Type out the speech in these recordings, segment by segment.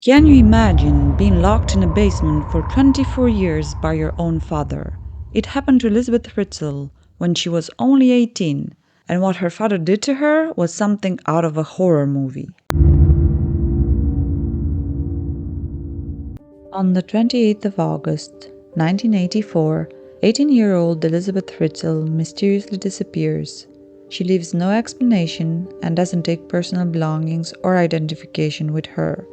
Can you imagine being locked in a basement for 24 years by your own father? It happened to Elisabeth Fritzl when she was only 18, and what her father did to her was something out of a horror movie. On the 28th of August, 1984, 18-year-old Elisabeth Fritzl mysteriously disappears. She leaves no explanation and doesn't take personal belongings or identification with her.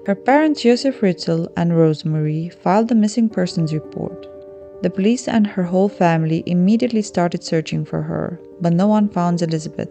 Her parents Iosef Fritzl and Rosemary filed a missing persons report. The police and her whole family immediately started searching for her, but no one found Elisabeth.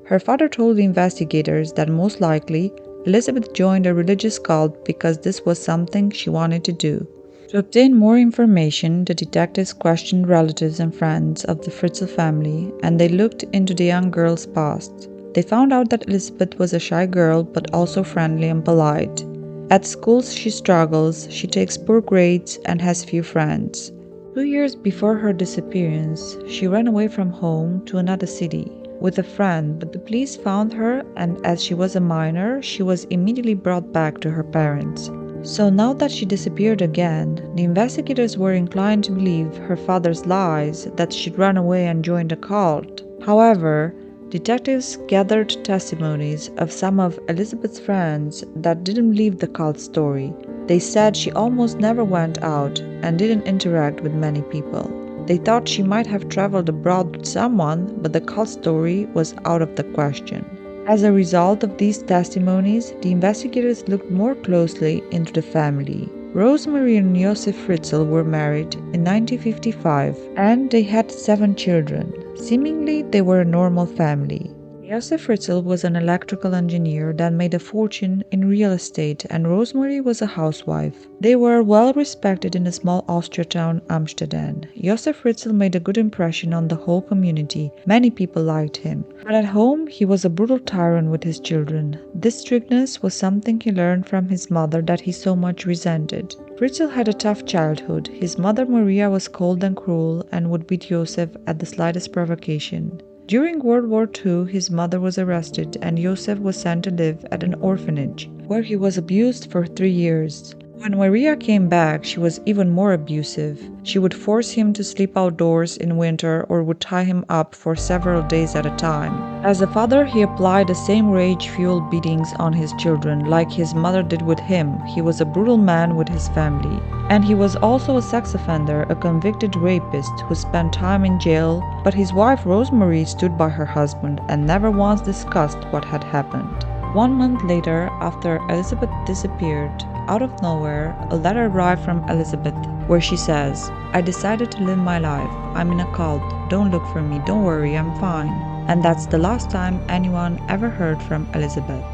Her father told the investigators that most likely Elisabeth joined a religious cult because this was something she wanted to do. To obtain more information, the detectives questioned relatives and friends of the Fritzl family, and they looked into the young girl's past. They found out that Elisabeth was a shy girl but also friendly and polite. At school she struggles, she takes poor grades and has few friends. 2 years before her disappearance, she ran away from home to another city with a friend, but the police found her, and as she was a minor, she was immediately brought back to her parents. So now that she disappeared again, the investigators were inclined to believe her father's lies that she'd run away and joined a cult. However, detectives gathered testimonies of some of Elizabeth's friends that didn't believe the cult story. They said she almost never went out and didn't interact with many people. They thought she might have traveled abroad with someone, but the cult story was out of the question. As a result of these testimonies, the investigators looked more closely into the family. Rosemary and Iosef Fritzl were married in 1955 and they had 7 children. Seemingly, they were a normal family. Iosef Fritzl was an electrical engineer that made a fortune in real estate, and Rosemary was a housewife. They were well respected in the small Austria town Amsterdam. Iosef Fritzl made a good impression on the whole community. Many people liked him. But at home, he was a brutal tyrant with his children. This strictness was something he learned from his mother that he so much resented. Fritzl had a tough childhood. His mother Maria was cold and cruel and would beat Joseph at the slightest provocation. During World War II, his mother was arrested and Joseph was sent to live at an orphanage, where he was abused for 3 years. When Maria came back, she was even more abusive. She would force him to sleep outdoors in winter or would tie him up for several days at a time. As a father, he applied the same rage-fueled beatings on his children like his mother did with him. He was a brutal man with his family. And he was also a sex offender, a convicted rapist who spent time in jail, but his wife Rosemary stood by her husband and never once discussed what had happened. 1 month later, after Elizabeth disappeared, out of nowhere, a letter arrived from Elizabeth where she says, "I decided to live my life. I'm in a cult. Don't look for me. Don't worry, I'm fine." And that's the last time anyone ever heard from Elizabeth.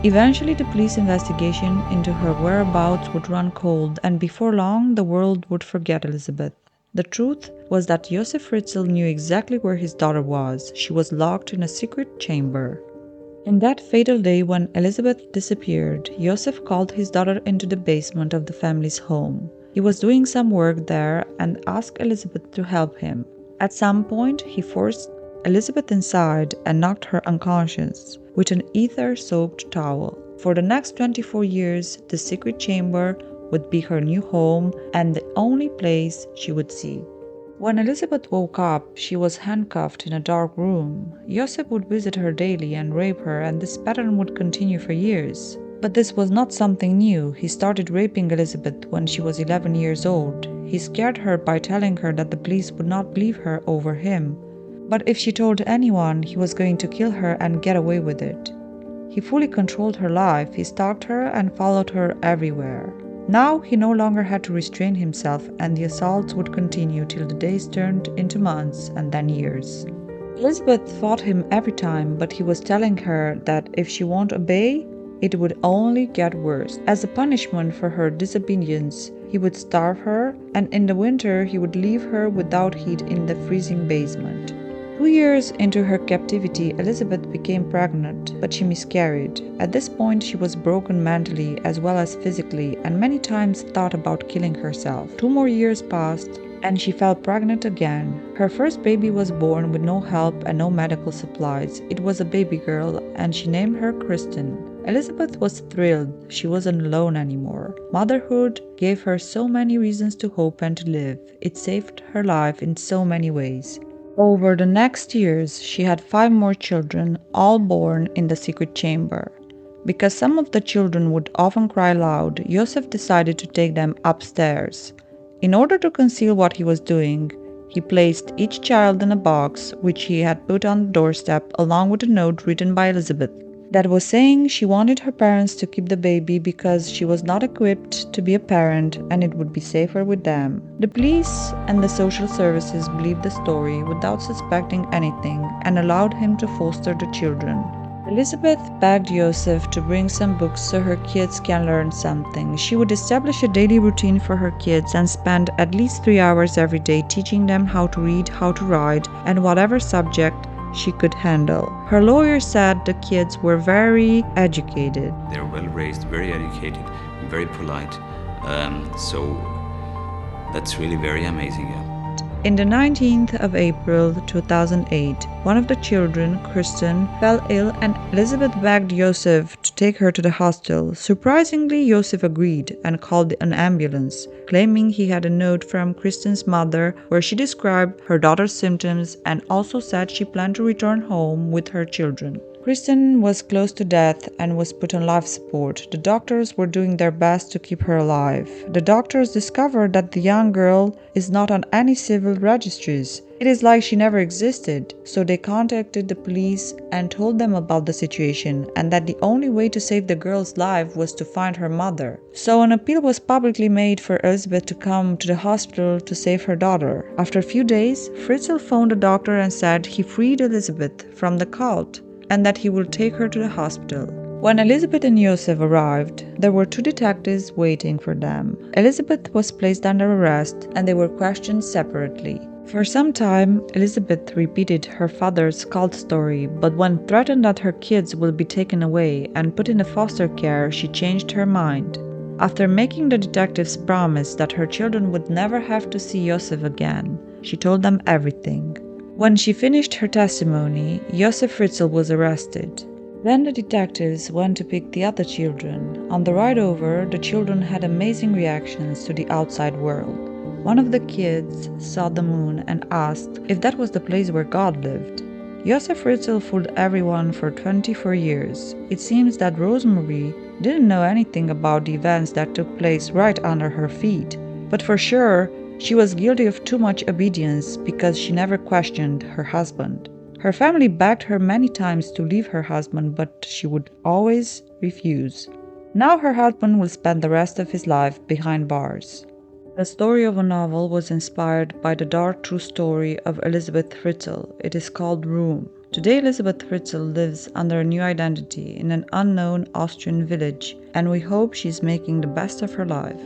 Eventually, the police investigation into her whereabouts would run cold, and before long, the world would forget Elizabeth. The truth was that Iosef Fritzl knew exactly where his daughter was. She was locked in a secret chamber. In that fatal day when Elizabeth disappeared, Joseph called his daughter into the basement of the family's home. He was doing some work there and asked Elizabeth to help him. At some point, he forced Elizabeth inside and knocked her unconscious with an ether-soaked towel. For the next 24 years, the secret chamber would be her new home and the only place she would see. When Elizabeth woke up, she was handcuffed in a dark room. Joseph would visit her daily and rape her, and this pattern would continue for years. But this was not something new. He started raping Elizabeth when she was 11 years old. He scared her by telling her that the police would not believe her over him. But if she told anyone, he was going to kill her and get away with it. He fully controlled her life. He stalked her and followed her everywhere. Now he no longer had to restrain himself, and the assaults would continue till the days turned into months and then years. Elizabeth fought him every time, but he was telling her that if she won't obey, it would only get worse. As a punishment for her disobedience, he would starve her, and in the winter he would leave her without heat in the freezing basement. 2 years into her captivity, Elizabeth became pregnant, but she miscarried. At this point, she was broken mentally as well as physically, and many times thought about killing herself. 2 more years passed, and she fell pregnant again. Her first baby was born with no help and no medical supplies. It was a baby girl, and she named her Kristen. Elisabeth was thrilled. She wasn't alone anymore. Motherhood gave her so many reasons to hope and to live. It saved her life in so many ways. Over the next years, she had 5 more children, all born in the secret chamber. Because some of the children would often cry loud, Iosef decided to take them upstairs. In order to conceal what he was doing, he placed each child in a box which he had put on the doorstep along with a note written by Elisabeth that was saying she wanted her parents to keep the baby because she was not equipped to be a parent and it would be safer with them. The police and the social services believed the story without suspecting anything and allowed him to foster the children. Elisabeth begged Iosef to bring some books so her kids can learn something. She would establish a daily routine for her kids and spend at least 3 hours every day teaching them how to read, how to write, and whatever subject she could handle. Her lawyer said the kids were very educated. They're well raised, very educated, very polite. So that's really very amazing. Yeah. In the 19th of April 2008, one of the children, Kristen, fell ill and Elisabeth begged Iosef to take her to the hospital. Surprisingly, Iosef agreed and called an ambulance, claiming he had a note from Kristen's mother where she described her daughter's symptoms and also said she planned to return home with her children. Kristen was close to death and was put on life support. The doctors were doing their best to keep her alive. The doctors discovered that the young girl is not on any civil registries. It is like she never existed. So they contacted the police and told them about the situation and that the only way to save the girl's life was to find her mother. So an appeal was publicly made for Elisabeth to come to the hospital to save her daughter. After a few days, Fritzl phoned a doctor and said he freed Elisabeth from the cult and that he will take her to the hospital. When Elisabeth and Iosef arrived, there were 2 detectives waiting for them. Elisabeth was placed under arrest and they were questioned separately. For some time, Elisabeth repeated her father's cult story, but when threatened that her kids will be taken away and put in a foster care, she changed her mind. After making the detectives promise that her children would never have to see Iosef again, she told them everything. When she finished her testimony, Iosef Fritzl was arrested. Then the detectives went to pick the other children. On the ride over, the children had amazing reactions to the outside world. One of the kids saw the moon and asked if that was the place where God lived. Iosef Fritzl fooled everyone for 24 years. It seems that Rosemary didn't know anything about the events that took place right under her feet. But for sure, she was guilty of too much obedience because she never questioned her husband. Her family begged her many times to leave her husband, but she would always refuse. Now her husband will spend the rest of his life behind bars. The story of a novel was inspired by the dark true story of Elisabeth Fritzl. It is called Room. Today Elisabeth Fritzl lives under a new identity in an unknown Austrian village, and we hope she's making the best of her life.